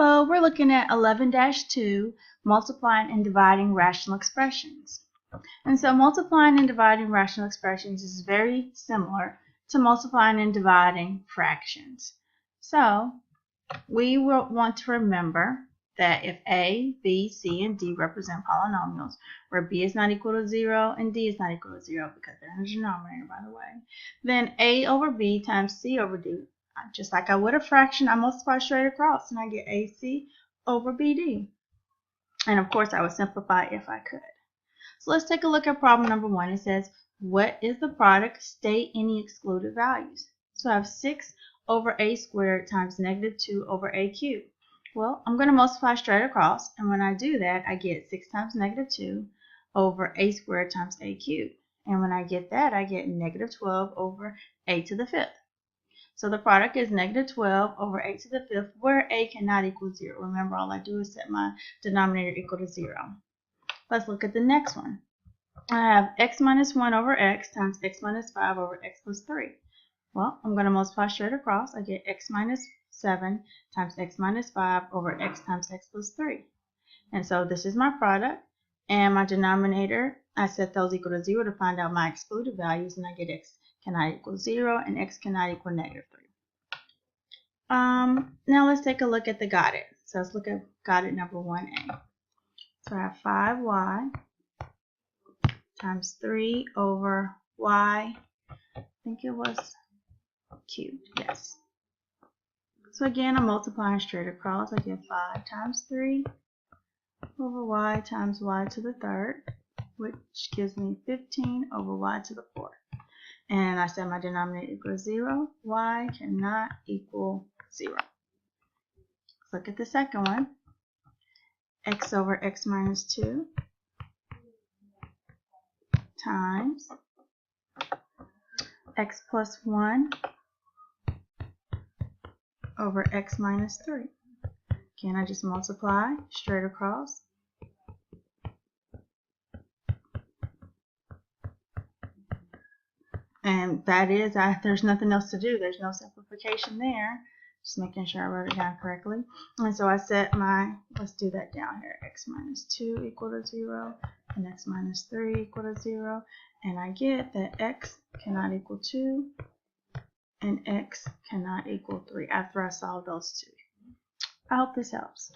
Hello, we're looking at 11-2, multiplying and dividing rational expressions. And so multiplying and dividing rational expressions is very similar to multiplying and dividing fractions. So we will want to remember that if A, B, C, and D represent polynomials, where B is not equal to 0 and D is not equal to 0 because they're in the denominator, by the way, then A over B times C over D, just like I would a fraction, I multiply straight across and I get AC over BD. And of course, I would simplify if I could. So let's take a look at problem number 1. It says, what is the product? State any excluded values. So I have 6 over A squared times negative 2 over A cubed. Well, I'm going to multiply straight across, and when I do that, I get 6 times negative 2 over A squared times A cubed. And when I get that, I get negative 12 over A to the 5th. So the product is negative 12 over A to the 5th, where A cannot equal 0. Remember, all I do is set my denominator equal to 0. Let's look at the next one. I have x minus 1 over x times x minus 5 over x plus 3. Well, I'm going to multiply straight across. I get x minus 7 times x minus 5 over x times x plus 3. And so this is my product. And my denominator, I set those equal to 0 to find out my excluded values, and I get x cannot equal 0 and x cannot equal negative 3. Now let's take a look at the got it. So let's look at got it number 1a. So I have 5y times 3 over y, I think it was cubed, yes. So again, I'm multiplying straight across. I get 5 times 3 over y times y to the 3rd, which gives me 15 over y to the 4th. And I set my denominator equal to 0. Y cannot equal 0. Let's look at the second one. X over x minus 2 times x plus 1 over x minus 3. Again, I just multiply straight across. And that is, there's nothing else to do. There's no simplification there. Just making sure I wrote it down correctly. And so I set my, let's do that down here, x minus 2 equal to 0 and x minus 3 equal to 0. And I get that x cannot equal 2 and x cannot equal 3 after I solve those two. I hope this helps.